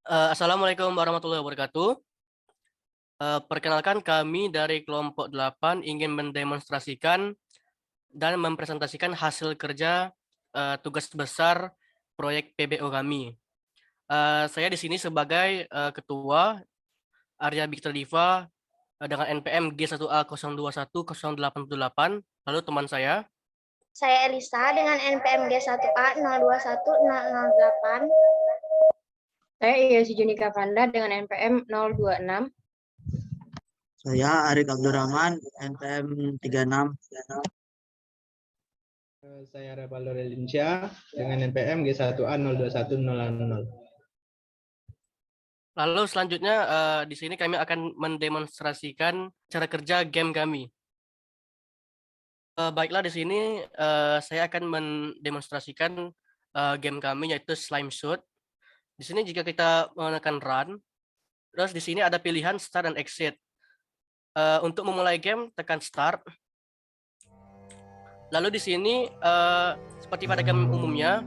Assalamualaikum warahmatullahi wabarakatuh. Perkenalkan kami dari kelompok 8 ingin mendemonstrasikan dan mempresentasikan hasil kerja tugas besar proyek PBO kami. Saya di sini sebagai ketua Arya Bikter Diva dengan NPM G1A021088. Lalu teman Saya Elisa dengan NPM G1A021008. Saya Iyasi Junika Fanda dengan NPM 026. Saya Arik Abdurrahman, NPM 36. Saya Revaldo Relincia dengan NPM G1A021000. Lalu selanjutnya di sini kami akan mendemonstrasikan cara kerja game kami. Baiklah, di sini saya akan mendemonstrasikan game kami yaitu Slime Shoot. Di sini jika kita menekan run, terus di sini ada pilihan start dan exit. Untuk memulai game tekan start. Lalu di sini seperti pada game umumnya,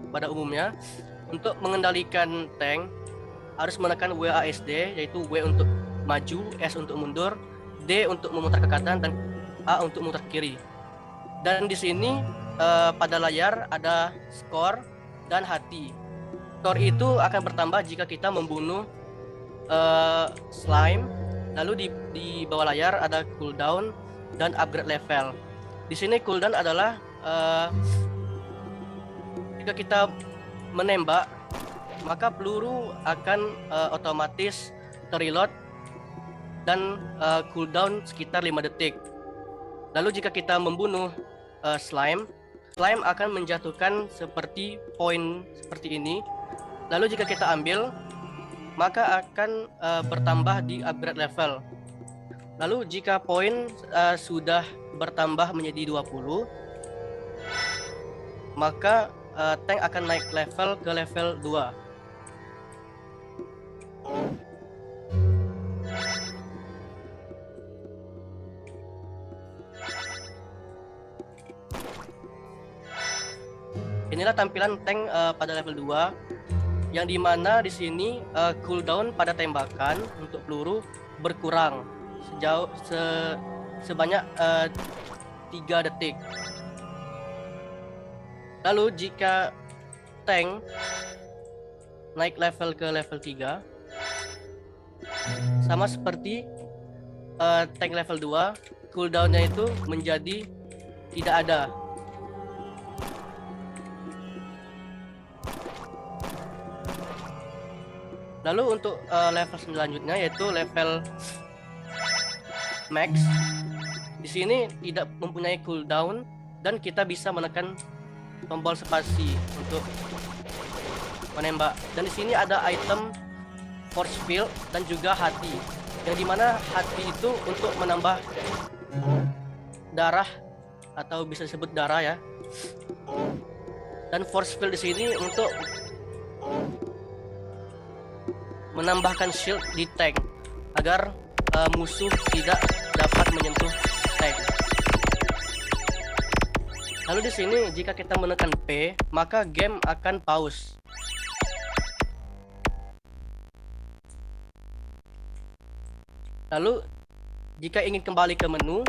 untuk mengendalikan tank harus menekan WASD, yaitu W untuk maju, S untuk mundur, D untuk memutar ke kanan, dan A untuk memutar ke kiri. Dan di sini pada layar ada skor dan hati. Skor itu akan bertambah jika kita membunuh slime. Lalu di bawah layar ada cooldown dan upgrade level. Di sini cooldown adalah jika kita menembak, maka peluru akan otomatis terreload dan cooldown sekitar 5 detik. Lalu jika kita membunuh slime akan menjatuhkan seperti poin seperti ini. Lalu jika kita ambil, maka akan bertambah di upgrade level. Lalu jika poin sudah bertambah menjadi 20, maka tank akan naik level ke level 2. Inilah tampilan tank pada level 2, yang dimana di sini cooldown pada tembakan untuk peluru berkurang sebanyak 3 detik. Lalu jika tank naik level ke level 3, sama seperti tank level 2, cooldownnya itu menjadi tidak ada. Lalu untuk level selanjutnya yaitu level max. Di sini tidak mempunyai cooldown dan kita bisa menekan tombol spasi untuk menembak. Dan di sini ada item force field dan juga hati, yang dimana hati itu untuk menambah darah atau bisa disebut darah ya. Dan force field di sini untuk menambahkan shield di tank agar musuh tidak dapat menyentuh tank. Lalu di sini jika kita menekan P, maka game akan pause. Lalu jika ingin kembali ke menu,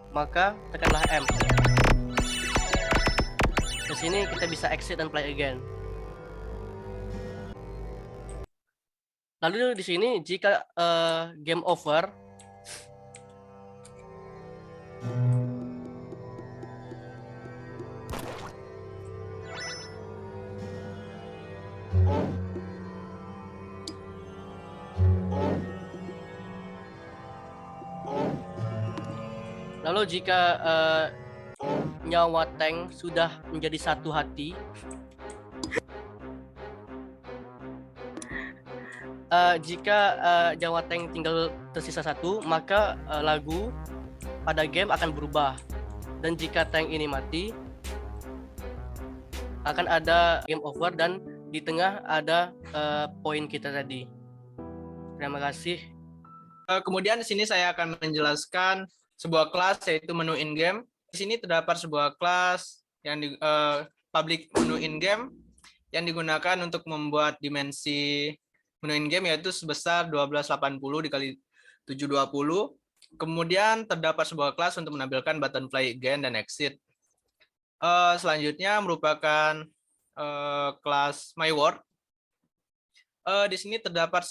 maka tekanlah M. Di sini kita bisa exit dan play again. Lalu di sini jika game over, lalu jika nyawa tank sudah menjadi satu hati, jika nyawa tank tinggal tersisa satu, maka lagu pada game akan berubah. Dan jika tank ini mati, akan ada game over dan di tengah ada poin kita tadi. Terima kasih. Kemudian di sini saya akan menjelaskan sebuah kelas yaitu menu in-game. Di sini terdapat sebuah kelas yang public menu in-game yang digunakan untuk membuat dimensi in game yaitu sebesar 1280 dikali 720. Kemudian terdapat sebuah kelas untuk menampilkan button play, gain, dan exit. Selanjutnya merupakan kelas MyWord. Di sini terdapat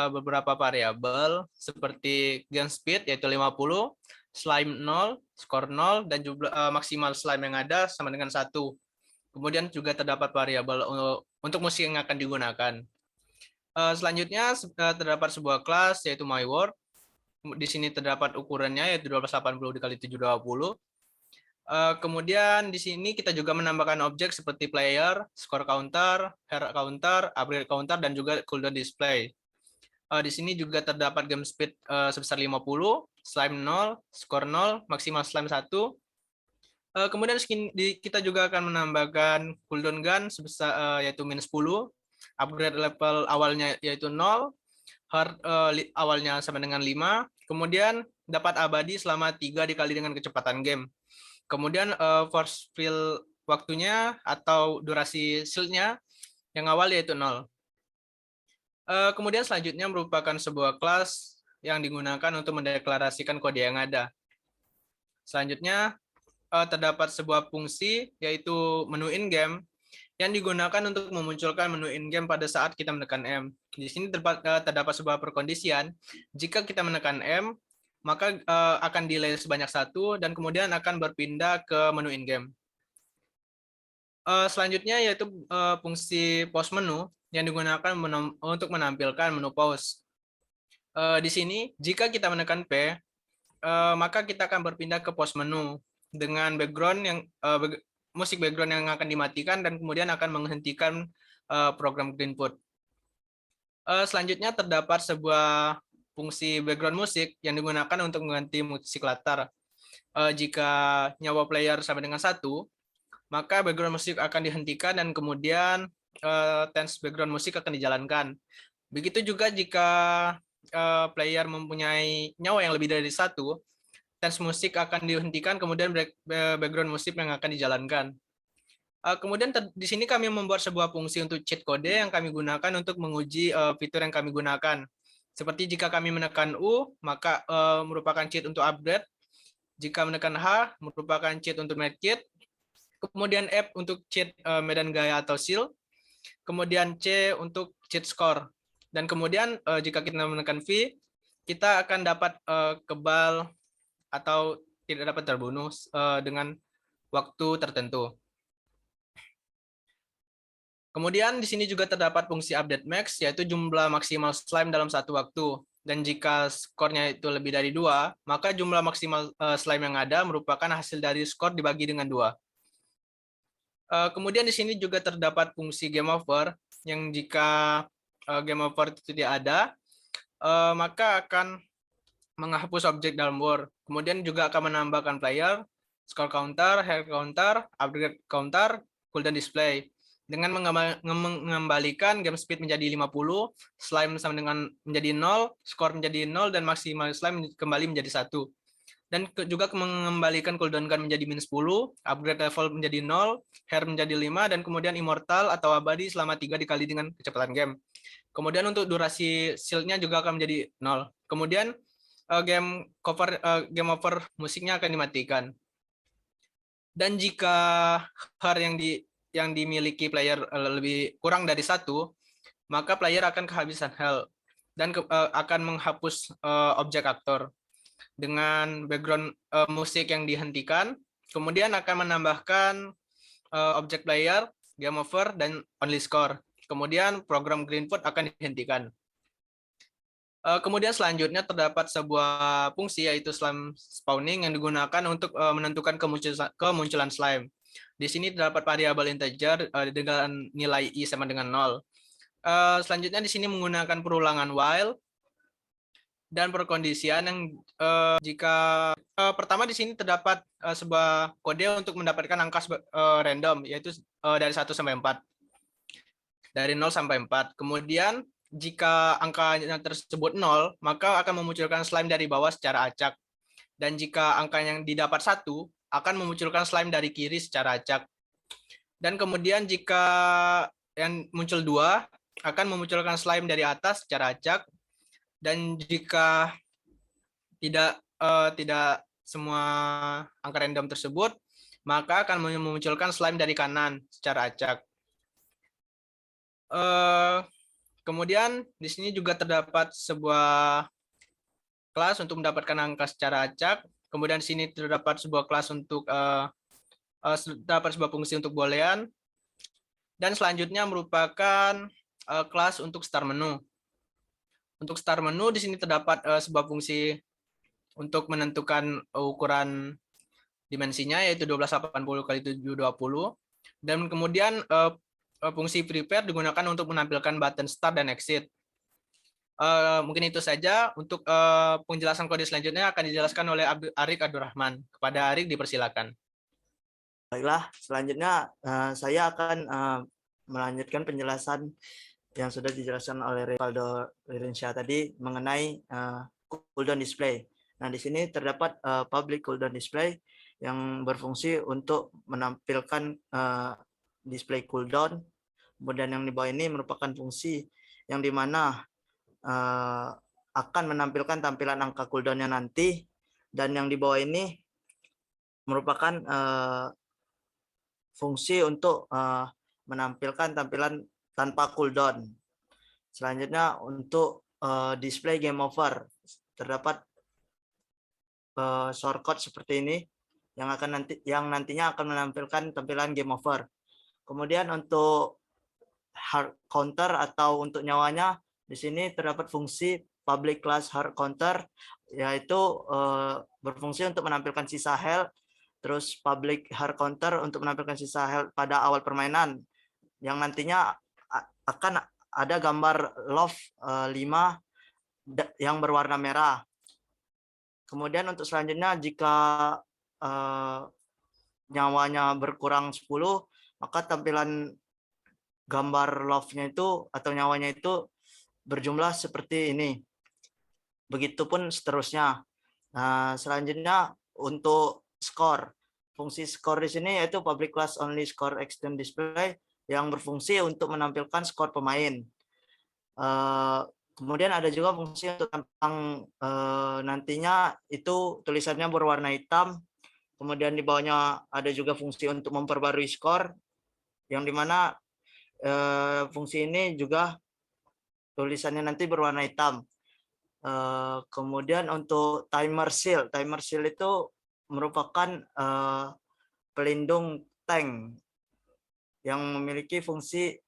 beberapa variabel seperti game speed yaitu 50, slime 0, skor 0, dan jumlah maksimal slime yang ada sama dengan 1. Kemudian juga terdapat variabel untuk musik yang akan digunakan. Selanjutnya terdapat sebuah kelas yaitu MyWord. Di sini terdapat ukurannya yaitu 1280 dikali 720. Kemudian di sini kita juga menambahkan objek seperti player, score counter, hair counter, upgrade counter, dan juga cooldown display. Di sini juga terdapat game speed sebesar 50, slime 0, score 0, maksimal slime 1. Kemudian kita juga akan menambahkan cooldown gun sebesar yaitu -10, upgrade level awalnya yaitu 0, heart awalnya sama dengan 5, kemudian dapat abadi selama 3 dikali dengan kecepatan game. Kemudian force fill waktunya atau durasi shieldnya yang awal yaitu 0. Kemudian selanjutnya merupakan sebuah kelas yang digunakan untuk mendeklarasikan kode yang ada. Selanjutnya terdapat sebuah fungsi yaitu menu in-game yang digunakan untuk memunculkan menu in-game pada saat kita menekan M. Di sini terdapat sebuah perkondisian. Jika kita menekan M, maka akan delay sebanyak 1 dan kemudian akan berpindah ke menu in-game. Selanjutnya yaitu fungsi pause menu yang digunakan untuk menampilkan menu pause. Di sini jika kita menekan P, maka kita akan berpindah ke pause menu dengan background yang musik background yang akan dimatikan dan kemudian akan menghentikan program Greenfoot. Selanjutnya terdapat sebuah fungsi background musik yang digunakan untuk mengganti musik latar. Jika nyawa player sama dengan 1, maka background musik akan dihentikan dan kemudian tense background musik akan dijalankan. Begitu juga jika player mempunyai nyawa yang lebih dari 1, tense musik akan dihentikan, kemudian background musik yang akan dijalankan. Kemudian di sini kami membuat sebuah fungsi untuk cheat code yang kami gunakan untuk menguji fitur yang kami gunakan. Seperti jika kami menekan U, maka merupakan cheat untuk upgrade. Jika menekan H, merupakan cheat untuk medkit. Kemudian F untuk cheat medan gaya atau shield. Kemudian C untuk cheat score. Dan kemudian jika kita menekan V, kita akan dapat kebal atau tidak dapat terbunuh dengan waktu tertentu. Kemudian di sini juga terdapat fungsi update max, yaitu jumlah maksimal slime dalam satu waktu. Dan jika skornya itu lebih dari 2, maka jumlah maksimal slime yang ada merupakan hasil dari skor dibagi dengan 2. Kemudian di sini juga terdapat fungsi game over, yang jika game over itu tidak ada, maka akan menghapus objek dalam war. Kemudian juga akan menambahkan player, score counter, hair counter, upgrade counter, cooldown display. Dengan mengembalikan game speed menjadi 50, slime sama dengan menjadi 0, skor menjadi 0, dan maksimal slime kembali menjadi 1. Dan juga mengembalikan cooldown gun menjadi -10, upgrade level menjadi 0, hair menjadi 5, dan kemudian immortal atau abadi selama 3 dikali dengan kecepatan game. Kemudian untuk durasi shield-nya juga akan menjadi 0. Kemudian game over musiknya akan dimatikan. Dan jika hair yang dimiliki player lebih kurang dari 1, maka player akan kehabisan health dan akan menghapus objek aktor dengan background musik yang dihentikan, kemudian akan menambahkan objek player, game over, dan only score. Kemudian program Greenfoot akan dihentikan. Kemudian selanjutnya terdapat sebuah fungsi yaitu slime spawning yang digunakan untuk menentukan kemunculan slime. Di sini terdapat variabel integer dengan nilai i sama dengan 0. Selanjutnya di sini menggunakan perulangan while dan perkondisian yang jika pertama di sini terdapat sebuah kode untuk mendapatkan angka random yaitu dari 1 sampai 4. Dari 0 sampai 4. Kemudian jika angkanya tersebut 0, maka akan memunculkan slime dari bawah secara acak. Dan jika angka yang didapat 1, akan memunculkan slime dari kiri secara acak. Dan kemudian jika yang muncul 2, akan memunculkan slime dari atas secara acak, dan jika tidak semua angka random tersebut, maka akan memunculkan slime dari kanan secara acak. Kemudian di sini juga terdapat sebuah kelas untuk mendapatkan angka secara acak. Kemudian di sini terdapat sebuah kelas untuk dapat sebuah fungsi untuk boolean. Dan selanjutnya merupakan kelas untuk star menu. Untuk star menu di sini terdapat sebuah fungsi untuk menentukan ukuran dimensinya, yaitu 1280 kali 720. Dan kemudian fungsi prepare digunakan untuk menampilkan button start dan exit. Mungkin itu saja. Untuk penjelasan kode selanjutnya akan dijelaskan oleh Arik Abdurrahman. Kepada Arik dipersilakan. Baiklah, selanjutnya saya akan melanjutkan penjelasan yang sudah dijelaskan oleh Rivaldo Lirinsyah tadi mengenai cooldown display. Nah, di sini terdapat public cooldown display yang berfungsi untuk menampilkan display cooldown. Kemudian yang di bawah ini merupakan fungsi yang dimana akan menampilkan tampilan angka cooldownnya nanti, dan yang di bawah ini merupakan fungsi untuk menampilkan tampilan tanpa cooldown. Selanjutnya untuk display game over terdapat shortcut seperti ini yang nantinya akan menampilkan tampilan game over. Kemudian untuk hard counter atau untuk nyawanya, di sini terdapat fungsi public class hard counter, yaitu berfungsi untuk menampilkan sisa health. Terus public hard counter untuk menampilkan sisa health pada awal permainan, yang nantinya akan ada gambar love 5 yang berwarna merah. Kemudian untuk selanjutnya, jika nyawanya berkurang 10, maka tampilan gambar love-nya itu atau nyawanya itu berjumlah seperti ini. Begitupun seterusnya. Nah, selanjutnya untuk score. Fungsi score di sini yaitu public class only score extend display yang berfungsi untuk menampilkan skor pemain. Kemudian ada juga fungsi untuk tentang nantinya itu tulisannya berwarna hitam. Kemudian di bawahnya ada juga fungsi untuk memperbarui skor, yang dimana fungsi ini juga tulisannya nanti berwarna hitam. Kemudian untuk timer seal itu merupakan pelindung tank yang memiliki fungsi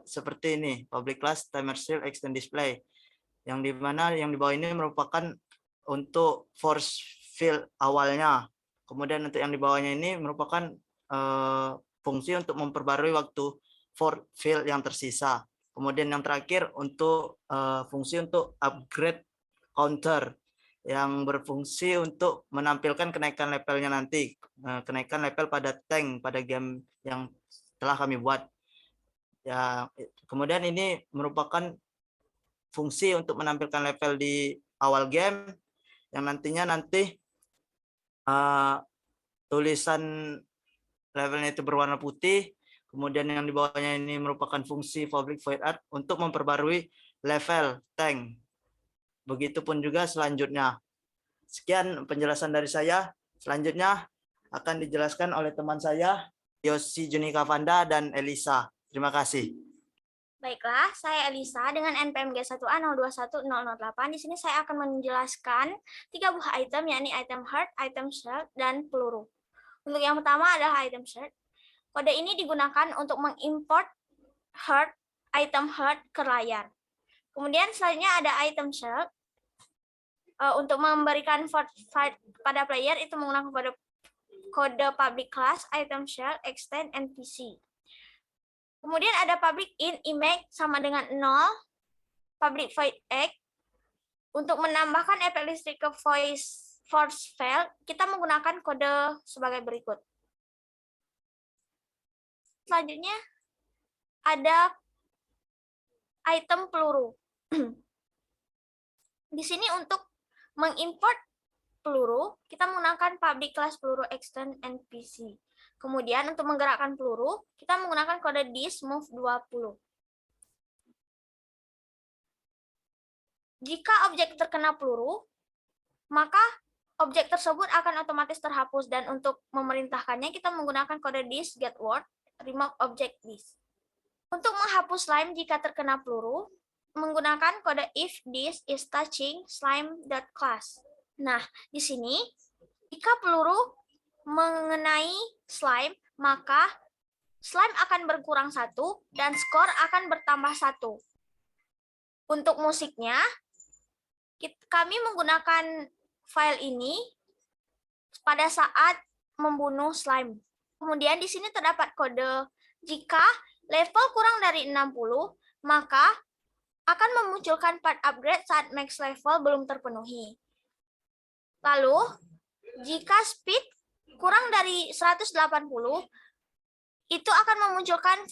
seperti ini, public class timer seal extend display, yang dimana yang di bawah ini merupakan untuk force field awalnya. Kemudian untuk yang di bawahnya ini merupakan fungsi untuk memperbarui waktu force field yang tersisa. Kemudian yang terakhir untuk fungsi untuk upgrade counter yang berfungsi untuk menampilkan kenaikan levelnya nanti, kenaikan level pada tank pada game yang telah kami buat. Ya, kemudian ini merupakan fungsi untuk menampilkan level di awal game yang nantinya tulisan levelnya itu berwarna putih. Kemudian yang di bawahnya ini merupakan fungsi public void art untuk memperbarui level tank. Begitupun juga selanjutnya. Sekian penjelasan dari saya. Selanjutnya akan dijelaskan oleh teman saya, Yosi Junika Vanda dan Elisa. Terima kasih. Baiklah, saya Elisa dengan NPM G1A021008. Di sini saya akan menjelaskan 3 buah item, yakni item heart, item shield, dan peluru. Untuk yang pertama adalah item shield. Kode ini digunakan untuk mengimport item heart ke layar. Kemudian selanjutnya ada item shield. Untuk memberikan fight pada player itu menggunakan kode public class item shield extend NPC. Kemudian ada public in image sama dengan 0, public void egg. Untuk menambahkan efek listrik ke force field, kita menggunakan kode sebagai berikut. Selanjutnya ada item peluru. Di sini untuk mengimport peluru, kita menggunakan public class peluru extend NPC. Kemudian untuk menggerakkan peluru, kita menggunakan kode dis move 20. Jika objek terkena peluru, maka objek tersebut akan otomatis terhapus, dan untuk memerintahkannya kita menggunakan kode this get word remove object this. Untuk menghapus slime jika terkena peluru, menggunakan kode if this is touching slime.class. Nah, di sini jika peluru mengenai slime, maka slime akan berkurang 1 dan skor akan bertambah 1. Untuk musiknya, kami menggunakan file ini pada saat membunuh slime. Kemudian di sini terdapat kode jika level kurang dari 60, maka akan memunculkan part upgrade saat max level belum terpenuhi. Lalu, jika speed kurang dari 180, itu akan memunculkan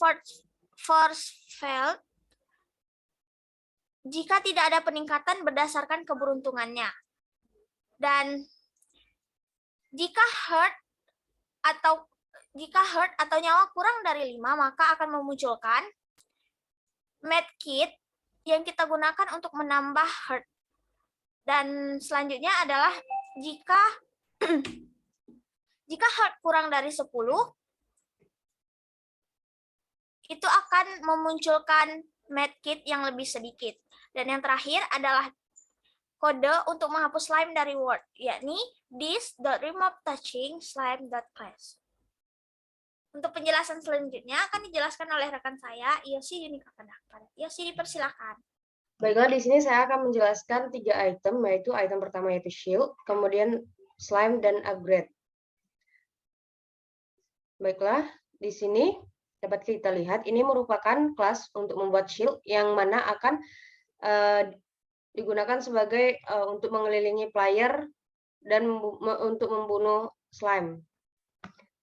force field jika tidak ada peningkatan berdasarkan keberuntungannya. Dan jika heart atau nyawa kurang dari 5, maka akan memunculkan medkit yang kita gunakan untuk menambah heart. Dan selanjutnya adalah jika heart kurang dari 10, itu akan memunculkan medkit yang lebih sedikit. Dan yang terakhir adalah kode untuk menghapus slime dari Word, yakni this.remove touching slime.class. Untuk penjelasan selanjutnya akan dijelaskan oleh rekan saya, Yosi Junika Fanda. Yosi, dipersilakan. Baiklah, di sini saya akan menjelaskan 3 item, yaitu item pertama yaitu shield, kemudian slime, dan upgrade. Baiklah, di sini dapat kita lihat ini merupakan kelas untuk membuat shield yang mana akan digunakan sebagai untuk mengelilingi player dan untuk membunuh slime.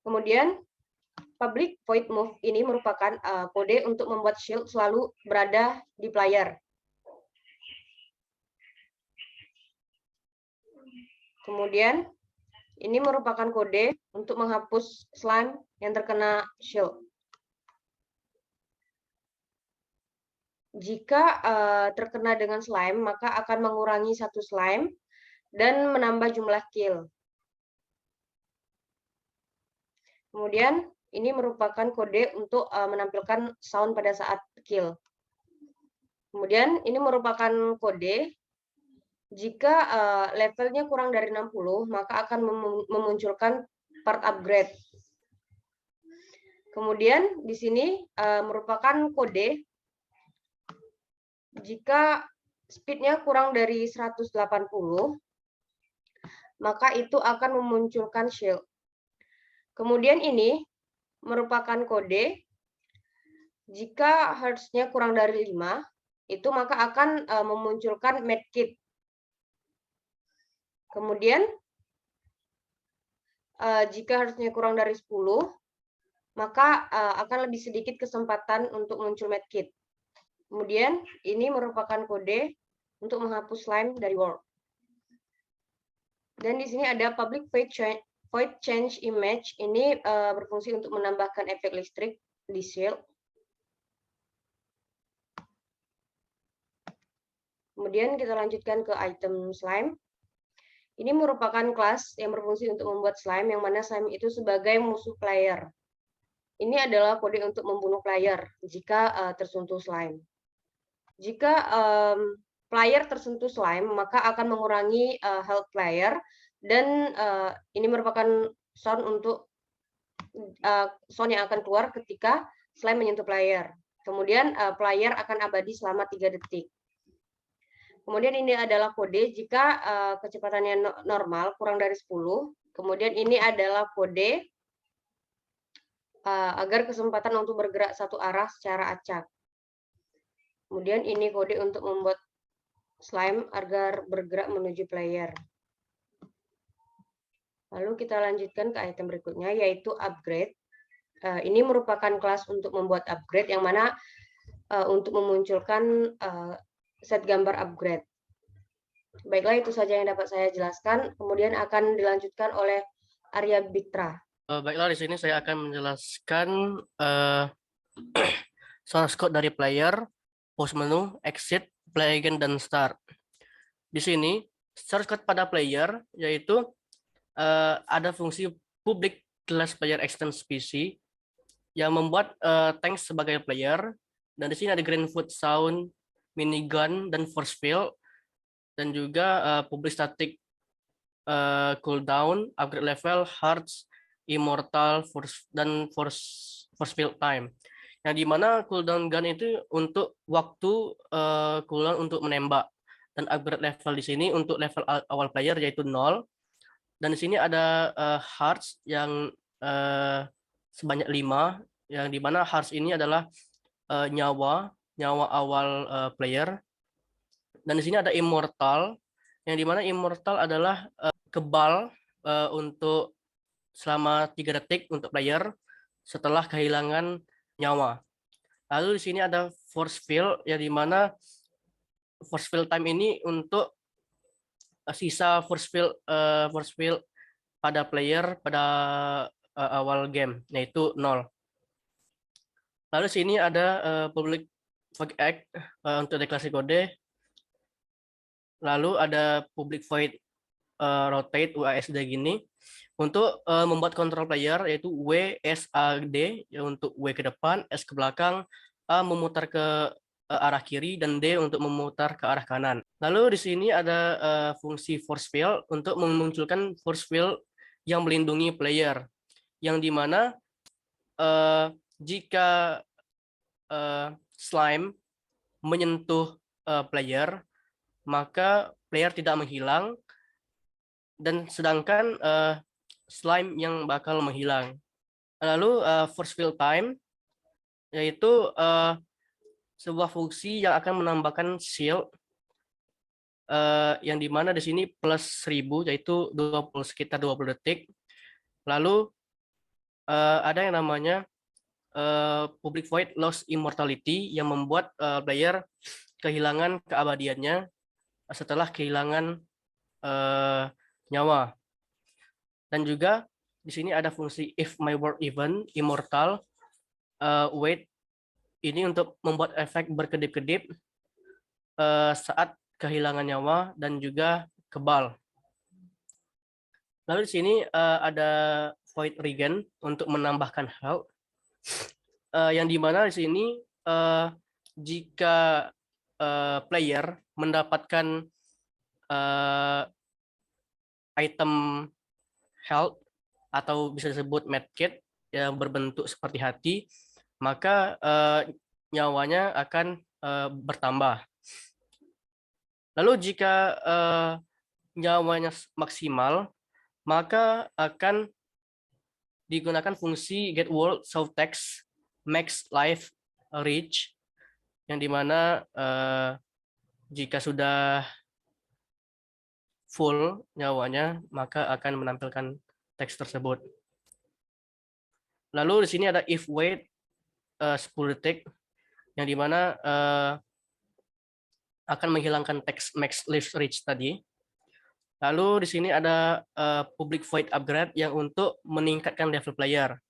Kemudian public void move ini merupakan kode untuk membuat shield selalu berada di player. Kemudian ini merupakan kode untuk menghapus slime yang terkena shield. Jika terkena dengan slime, maka akan mengurangi 1 slime dan menambah jumlah kill. Kemudian ini merupakan kode untuk menampilkan sound pada saat kill. Kemudian ini merupakan kode jika levelnya kurang dari 60, maka akan memunculkan part upgrade. Kemudian di sini merupakan kode jika speednya kurang dari 180, maka itu akan memunculkan shield. Kemudian ini merupakan kode jika hertz-nya kurang dari 5, itu maka akan memunculkan medkit. Kemudian jika hertz-nya kurang dari 10, maka akan lebih sedikit kesempatan untuk muncul medkit. Kemudian ini merupakan kode untuk menghapus slime dari Word. Dan di sini ada public void change image, ini berfungsi untuk menambahkan efek listrik di shield. Kemudian kita lanjutkan ke item slime. Ini merupakan kelas yang berfungsi untuk membuat slime, yang mana slime itu sebagai musuh player. Ini adalah kode untuk membunuh player jika tersentuh slime. Jika player tersentuh slime, maka akan mengurangi health player, dan ini merupakan sound yang akan keluar ketika slime menyentuh player. Kemudian player akan abadi selama 3 detik. Kemudian ini adalah kode jika kecepatannya normal kurang dari 10. Kemudian ini adalah kode agar kesempatan untuk bergerak satu arah secara acak. Kemudian ini kode untuk membuat slime agar bergerak menuju player. Lalu kita lanjutkan ke item berikutnya, yaitu upgrade. Ini merupakan kelas untuk membuat upgrade, yang mana untuk memunculkan set gambar upgrade. Baiklah, itu saja yang dapat saya jelaskan. Kemudian akan dilanjutkan oleh Arya Bitra. Baiklah, di sini saya akan menjelaskan source code dari player, post menu, exit, play again, dan start. di sini shortcut pada player yaitu ada fungsi public class player extend PC yang membuat tank sebagai player, dan di sini ada Grand Food Sound, minigun, dan force field, dan juga public static cooldown, upgrade level, hearts, immortal, dan force field time. Yang dimana cooldown gun itu untuk waktu cooldown untuk menembak, dan upgrade level di sini untuk level awal player yaitu 0. Dan di sini ada hearts yang sebanyak 5, yang dimana hearts ini adalah nyawa awal player. Dan di sini ada immortal, yang dimana immortal adalah kebal untuk selama 3 detik untuk player setelah kehilangan nyawa. Lalu di sini ada force field, yang dimana force field time ini untuk sisa force field pada player pada awal game, yaitu 0. Lalu sini ada public void act untuk deklarasi kode. Lalu ada public void rotate UASD gini untuk membuat control player, yaitu W, S, A, D ya, untuk W ke depan, S ke belakang, A memutar ke arah kiri, dan D untuk memutar ke arah kanan. Lalu di sini ada fungsi force field untuk memunculkan force field yang melindungi player, yang dimana jika slime menyentuh player, maka player tidak menghilang, dan sedangkan slime yang bakal menghilang. Lalu force field time yaitu sebuah fungsi yang akan menambahkan shield yang dimana di sini plus 1000 yaitu sekitar 20 detik. Lalu ada yang namanya public void loss immortality yang membuat player kehilangan keabadiannya setelah kehilangan nyawa. Dan juga di sini ada fungsi if my world event immortal wait, ini untuk membuat efek berkedip-kedip saat kehilangan nyawa dan juga kebal. Lalu di sini ada void regen untuk menambahkan health, yang dimana di sini jika player mendapatkan item health atau bisa disebut medkit yang berbentuk seperti hati, maka nyawanya akan bertambah. Lalu jika nyawanya maksimal, maka akan digunakan fungsi get world soft text max life reach, yang dimana jika sudah full nyawanya, maka akan menampilkan teks tersebut. Lalu di sini ada if wait 10 detik, yang dimana akan menghilangkan teks max life reach tadi. Lalu di sini ada public void upgrade yang untuk meningkatkan level player.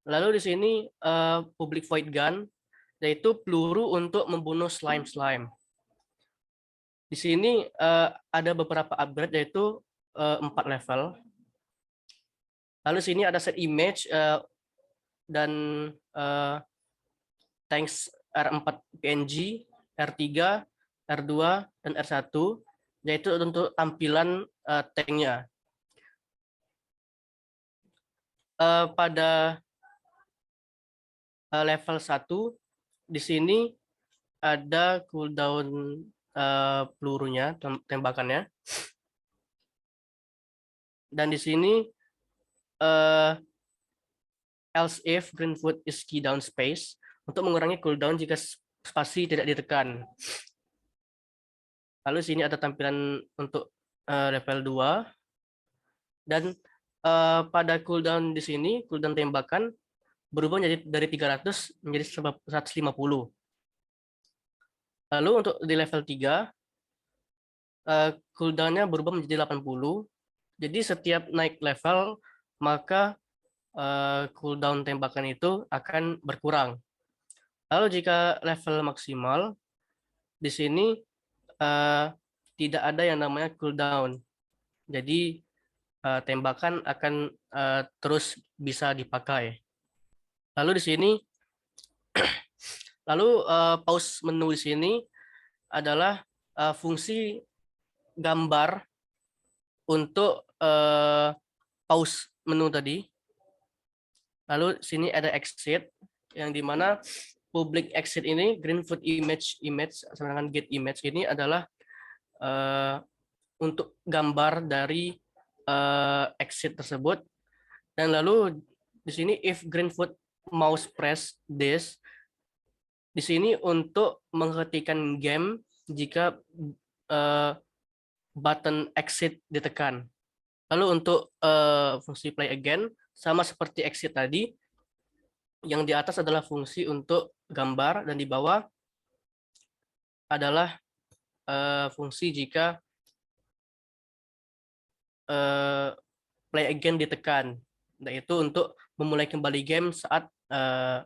Lalu di sini public void gun, yaitu peluru untuk membunuh slime. Di sini ada beberapa upgrade, yaitu 4 level. Lalu sini ada set image dan tanks R4 PNG, R3, R2, dan R1, yaitu untuk tampilan tanknya. Pada level 1, di sini ada cooldown pelurunya, tembakannya. Dan di sini else if green food is key down space untuk mengurangi cooldown jika spasi tidak ditekan. Lalu sini ada tampilan untuk level 2, dan pada cooldown di sini cooldown tembakan berubah dari 300 menjadi 150. Lalu untuk di level 3 cooldownnya berubah menjadi 80. Jadi setiap naik level maka cooldown tembakan itu akan berkurang. Lalu jika level maksimal, di sini tidak ada yang namanya cooldown. Jadi tembakan akan terus bisa dipakai. Lalu di sini, pause menu di sini adalah fungsi gambar untuk pause menu tadi. Lalu sini ada exit yang dimana public exit ini green food image sedangkan get image ini adalah untuk gambar dari exit tersebut. Dan lalu di sini if green food mouse press this, di sini untuk menghentikan game jika button exit ditekan. Lalu untuk fungsi play again sama seperti exit tadi, yang di atas adalah fungsi untuk gambar dan di bawah adalah fungsi jika play again ditekan, yaitu untuk memulai kembali game saat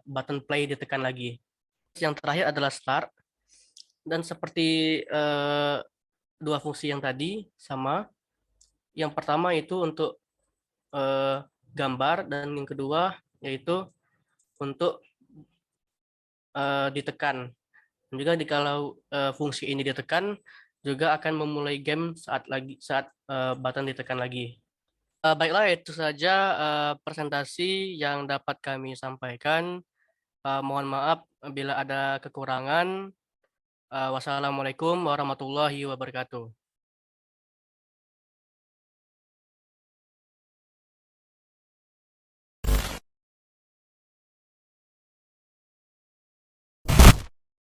button play ditekan lagi. Yang terakhir adalah start, dan seperti dua fungsi yang tadi sama. Yang pertama itu untuk gambar, dan yang kedua yaitu untuk ditekan. Dan juga kalau fungsi ini ditekan juga akan memulai game saat button ditekan lagi. Baiklah, itu saja presentasi yang dapat kami sampaikan. Mohon maaf bila ada kekurangan. Wassalamualaikum warahmatullahi wabarakatuh.